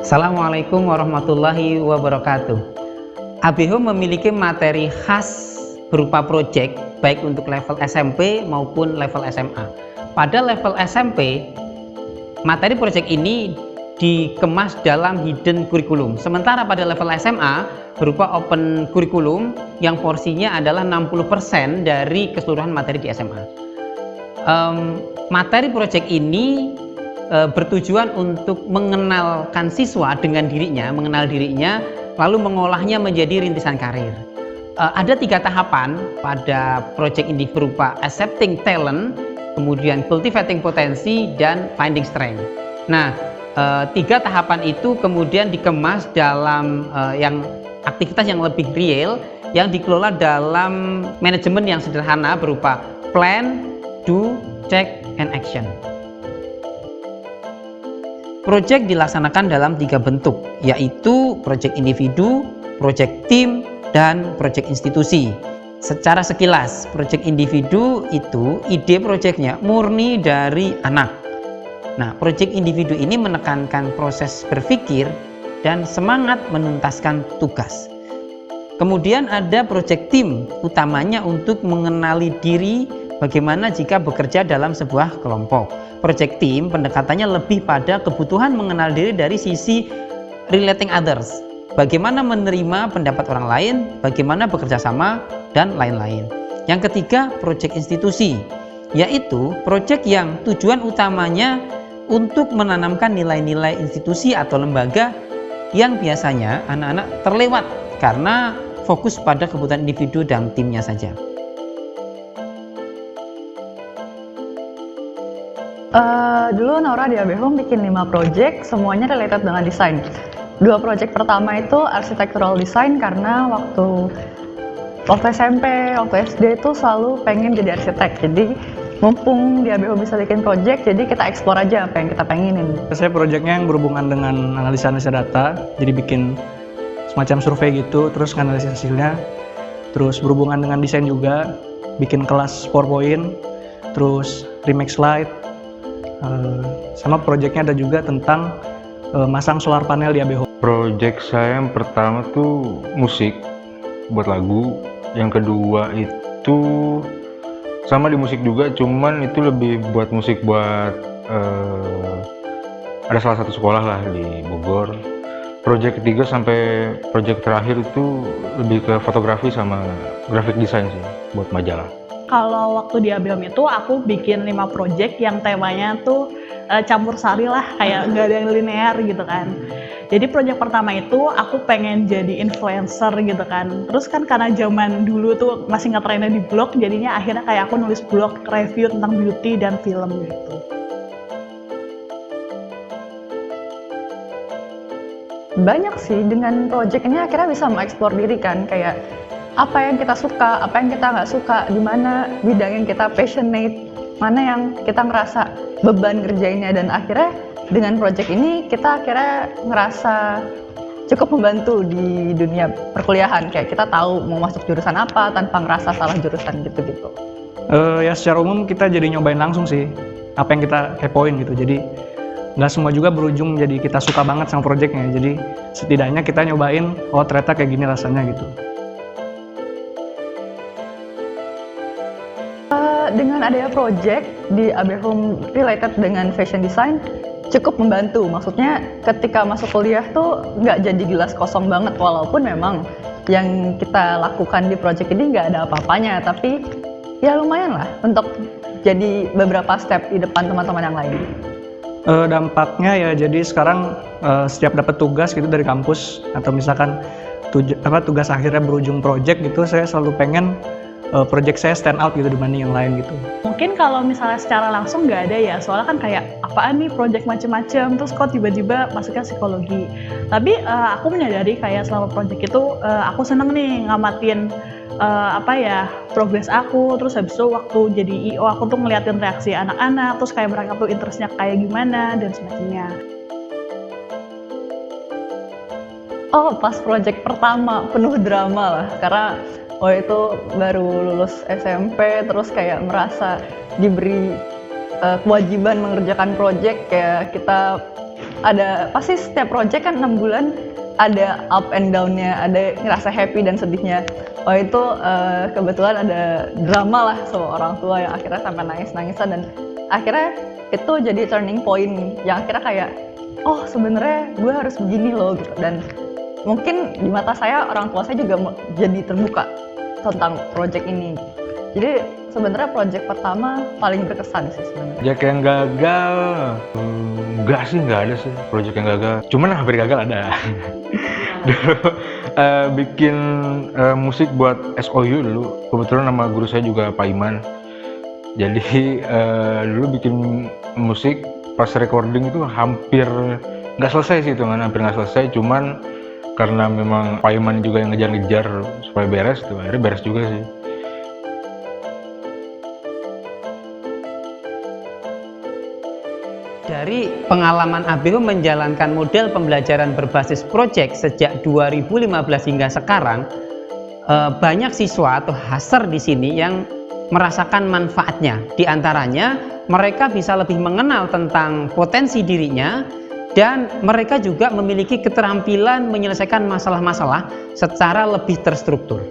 Assalamualaikum warahmatullahi wabarakatuh. ABHOME memiliki materi khas berupa proyek baik untuk level SMP maupun level SMA. Pada level SMP, materi proyek ini dikemas dalam hidden curriculum. Sementara pada level SMA berupa open curriculum yang porsinya adalah 60% dari keseluruhan materi di SMA. Materi proyek ini bertujuan untuk mengenalkan siswa dengan dirinya, mengenal dirinya, lalu mengolahnya menjadi rintisan karir. Ada 3 tahapan pada proyek ini berupa accepting talent, kemudian cultivating potensi, dan finding strength. Nah, 3 tahapan itu kemudian dikemas dalam aktivitas yang lebih real, yang dikelola dalam manajemen yang sederhana berupa plan, do, check, and action. Proyek dilaksanakan dalam 3 bentuk, yaitu proyek individu, proyek tim, dan proyek institusi. Secara sekilas, proyek individu itu ide proyeknya murni dari anak. Nah, proyek individu ini menekankan proses berpikir dan semangat menuntaskan tugas. Kemudian ada proyek tim, utamanya untuk mengenali diri bagaimana jika bekerja dalam sebuah kelompok. Project team pendekatannya lebih pada kebutuhan mengenal diri dari sisi relating others, bagaimana menerima pendapat orang lain, bagaimana bekerja sama, dan lain-lain. Yang ketiga, project institusi, yaitu project yang tujuan utamanya untuk menanamkan nilai-nilai institusi atau lembaga yang biasanya anak-anak terlewat karena fokus pada kebutuhan individu dan timnya saja. Dulu Naura di ABHOME bikin 5 project, semuanya related dengan desain. 2 project pertama itu architectural design karena waktu SMP, waktu SD itu selalu pengen jadi arsitek. Jadi mumpung di ABHOME bisa bikin project, jadi kita explore aja apa yang kita pengenin. Saya projectnya yang berhubungan dengan analisa data, jadi bikin semacam survei gitu, terus nganalisis hasilnya. Terus berhubungan dengan desain juga, bikin kelas PowerPoint, terus remake slide. Sama proyeknya ada juga tentang masang solar panel di ABHOME. Project saya yang pertama tuh musik, buat lagu. Yang kedua itu sama di musik juga, cuman itu lebih buat musik buat ada salah satu sekolah lah di Bogor. Project ketiga sampai project terakhir itu lebih ke fotografi sama graphic design sih, buat majalah. Kalau waktu di ABHOME itu aku bikin 5 project yang temanya tuh campur sari lah, kayak nggak ada yang linear gitu kan. Jadi project pertama itu aku pengen jadi influencer gitu kan. Terus kan karena zaman dulu tuh masih ngetrennya di blog, jadinya akhirnya kayak aku nulis blog review tentang beauty dan film gitu. Banyak sih, dengan project ini akhirnya bisa mengeksplor diri kan, kayak apa yang kita suka, apa yang kita nggak suka, di mana bidang yang kita passionate, mana yang kita ngerasa beban ngerjainnya, dan akhirnya dengan project ini kita akhirnya ngerasa cukup membantu di dunia perkuliahan, kayak kita tahu mau masuk jurusan apa tanpa ngerasa salah jurusan gitu-gitu. Ya secara umum kita jadi nyobain langsung sih apa yang kita kepoin gitu, jadi nggak semua juga berujung jadi kita suka banget sama projectnya, jadi setidaknya kita nyobain, oh ternyata kayak gini rasanya gitu. Dengan adanya project di ABHOME related dengan fashion design cukup membantu. Maksudnya ketika masuk kuliah tuh nggak jadi gelas kosong banget, walaupun memang yang kita lakukan di project ini nggak ada apa-apanya, tapi ya lumayan lah untuk jadi beberapa step di depan teman-teman yang lain. Dampaknya ya jadi sekarang setiap dapat tugas gitu dari kampus atau misalkan tugas akhirnya berujung project gitu, saya selalu pengen project saya stand out gitu dibanding yang lain gitu. Mungkin kalau misalnya secara langsung nggak ada ya, soalnya kan kayak apaan nih project macem-macem, terus kok tiba-tiba masuknya psikologi. Tapi aku menyadari kayak selama project itu aku seneng nih ngamatin progres aku, terus habis itu waktu jadi IO aku tuh ngeliatin reaksi anak-anak, terus kayak mereka tuh interestnya kayak gimana dan semacamnya. Oh, pas project pertama penuh drama lah, karena itu baru lulus SMP, terus kayak merasa diberi kewajiban mengerjakan project, kayak kita ada pasti setiap project kan 6 bulan ada up and down-nya, ada ngerasa happy dan sedihnya. Oh itu kebetulan ada drama lah sama orang tua yang akhirnya sampai nangis-nangisan, dan akhirnya itu jadi turning point yang akhirnya kayak oh sebenarnya gue harus begini loh gitu. Dan mungkin di mata saya orang tua saya juga jadi terbuka tentang project ini. Jadi sebenarnya project pertama paling berkesan sih sebenarnya. Project yang gagal, nggak ada sih project yang gagal. Cuman hampir gagal ada. Dulu bikin musik buat SOU dulu. Kebetulan nama guru saya juga Pak Iman. Jadi dulu bikin musik pas recording itu hampir nggak selesai sih, hampir nggak selesai. Cuman karena memang Pak Iman juga yang ngejar-ngejar supaya beres tuh, akhirnya beres juga sih. Dari pengalaman ABO menjalankan model pembelajaran berbasis proyek sejak 2015 hingga sekarang, banyak siswa atau haser di sini yang merasakan manfaatnya. Di antaranya, mereka bisa lebih mengenal tentang potensi dirinya, dan mereka juga memiliki keterampilan menyelesaikan masalah-masalah secara lebih terstruktur.